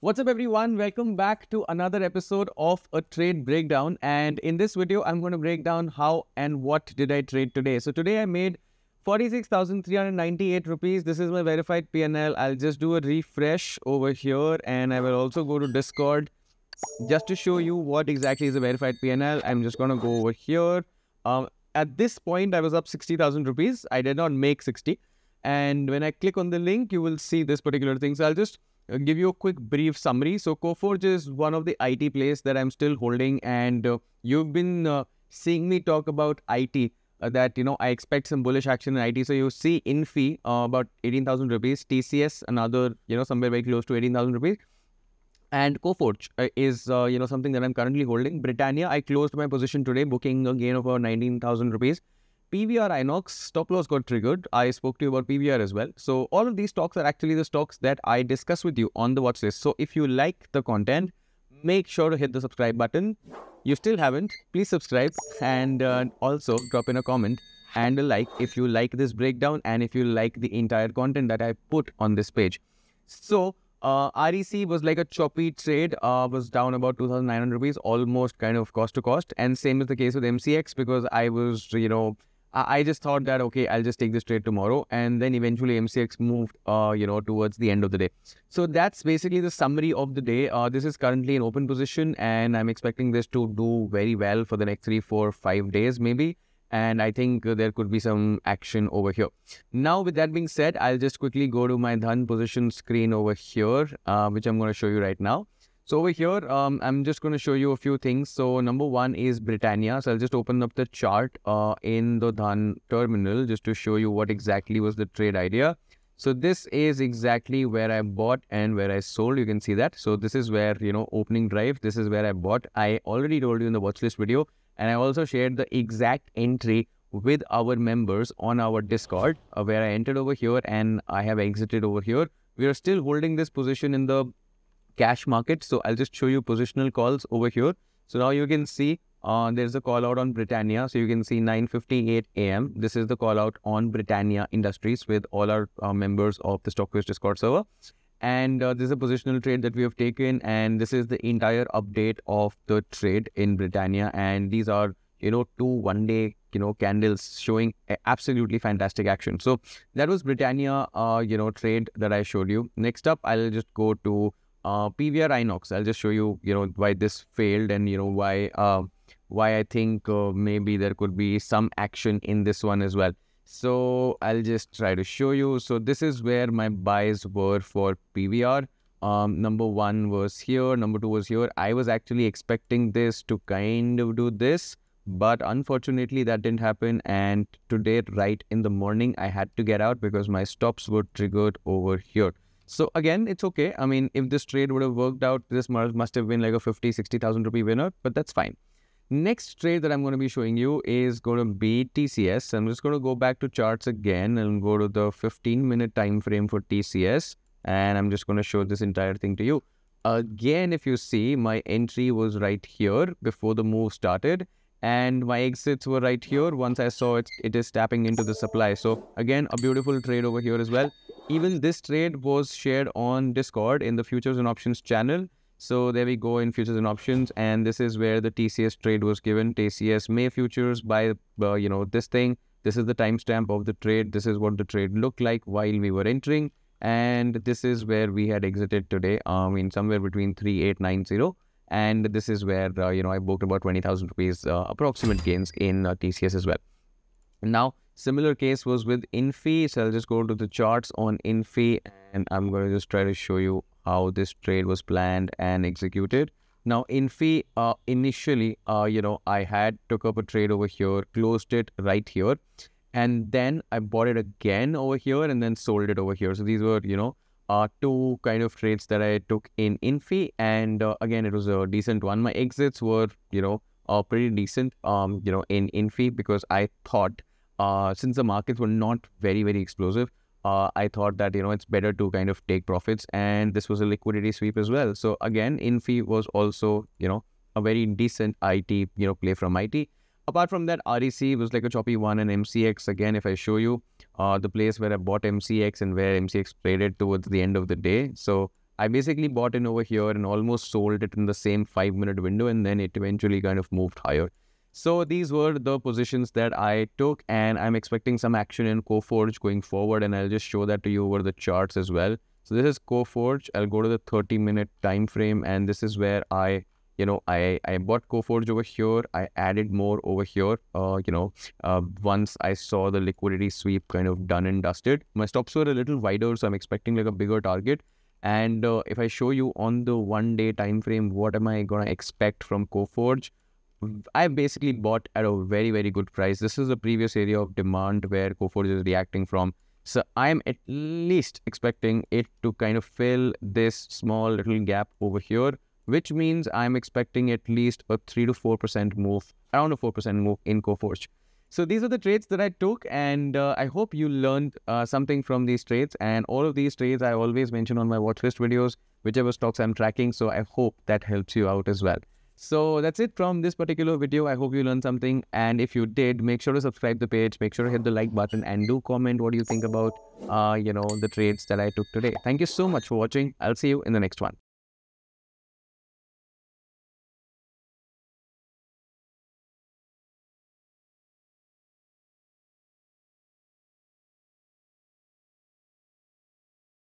What's up everyone? Welcome back to another episode of a trade breakdown, and in this video I'm going to break down how and what did I trade today. So today I made 46,398 rupees. This is my verified PNL. I'll just do a refresh over here and I will also go to Discord just to show you what exactly is a verified PNL. I'm just going to go over here. At this point I was up 60,000 rupees. I did not make 60, and when I click on the link you will see this particular thing. So I'll just give you a quick brief summary. So Coforge is one of the IT plays that I'm still holding, and you've been seeing me talk about IT, that I expect some bullish action in IT. So you see Infi about 18,000 rupees, TCS another somewhere very close to 18,000 rupees, and Coforge is something that I'm currently holding. Britannia, I closed my position today, booking a gain of about 19,000 rupees. PVR Inox, stop loss got triggered. I spoke to you about PVR as well. So all of these stocks are actually the stocks that I discuss with you on the watch list. So if you like the content, make sure to hit the subscribe button. You still haven't, please subscribe, and also drop in a comment and a like if you like this breakdown and if you like the entire content that I put on this page. So REC was like a choppy trade, was down about 2,900 rupees, almost kind of cost to cost. And same is the case with MCX, because I was, I just thought that, okay, I'll just take this trade tomorrow. And then eventually MCX moved, towards the end of the day. So that's basically the summary of the day. This is currently an open position and I'm expecting this to do very well for the next 3, 4, 5 days maybe. And I think there could be some action over here. Now, with that being said, I'll just quickly go to my Dhan position screen over here, which I'm going to show you right now. So over here, I'm just going to show you a few things. So number one is Britannia. So I'll just open up the chart in the Dhan terminal just to show you what exactly was the trade idea. So this is exactly where I bought and where I sold. You can see that. So this is where, opening drive, this is where I bought. I already told you in the watch list video, and I also shared the exact entry with our members on our Discord, where I entered over here and I have exited over here. We are still holding this position in the cash market. So I'll just show you positional calls over here. So now you can see there's a call out on Britannia. So you can see 9:58 a.m. This is the call out on Britannia Industries with all our members of the Stockwiz Discord server. And this is a positional trade that we have taken, and this is the entire update of the trade in Britannia. And these are, 2 one-day, candles showing absolutely fantastic action. So that was Britannia, trade that I showed you. Next up, I'll just go to PVR Inox. I'll just show you, why this failed and, why I think maybe there could be some action in this one as well. So I'll just try to show you. So this is where my buys were for PVR. Number one was here, number two was here. I was actually expecting this to kind of do this, but unfortunately that didn't happen. And today, right in the morning, I had to get out because my stops were triggered over here. So again, it's okay. I mean, if this trade would have worked out, this must have been like a 50,000-60,000 rupee winner, but that's fine. Next trade that I'm going to be showing you is going to be TCS. I'm just going to go back to charts again and go to the 15-minute time frame for TCS. And I'm just going to show this entire thing to you. Again, if you see, my entry was right here before the move started. And my exits were right here. Once I saw it is tapping into the supply. So again, a beautiful trade over here as well. Even this trade was shared on Discord in the Futures and Options channel. So there we go in Futures and Options, and this is where the TCS trade was given. TCS May futures by, this thing. This is the timestamp of the trade. This is what the trade looked like while we were entering. And this is where we had exited today, somewhere between 3890. And this is where, I booked about 20,000 rupees approximate gains in TCS as well. Now, similar case was with Infi. So I'll just go to the charts on Infi and I'm going to just try to show you how this trade was planned and executed. Now, Infi, initially, I had took up a trade over here, closed it right here, and then I bought it again over here and then sold it over here. So these were, two kind of trades that I took in Infi, and again, it was a decent one. My exits were, pretty decent, in Infi, because I thought, since the markets were not very, very explosive, I thought that, it's better to kind of take profits, and this was a liquidity sweep as well. So again, Infi was also, a very decent IT, play from IT. Apart from that, REC was like a choppy one, and MCX, again, if I show you the place where I bought MCX and where MCX traded towards the end of the day. So I basically bought in over here and almost sold it in the same 5-minute window, and then it eventually kind of moved higher. So these were the positions that I took, and I'm expecting some action in Coforge going forward, and I'll just show that to you over the charts as well. So this is Coforge. I'll go to the 30-minute time frame, and this is where I bought Coforge over here. I added more over here. Once I saw the liquidity sweep kind of done and dusted, my stops were a little wider, so I'm expecting like a bigger target. And if I show you on the 1-day time frame, what am I gonna expect from Coforge? I basically bought at a very, very good price. This is the previous area of demand where Coforge is reacting from. So I'm at least expecting it to kind of fill this small little gap over here, which means I'm expecting at least a 3 to 4% move, around a 4% move in Coforge. So these are the trades that I took, and I hope you learned something from these trades. And all of these trades I always mention on my watch list videos, whichever stocks I'm tracking. So I hope that helps you out as well. So that's it from this particular video. I hope you learned something. And if you did, make sure to subscribe the page, make sure to hit the like button, and do comment what you think about, the trades that I took today. Thank you so much for watching. I'll see you in the next one.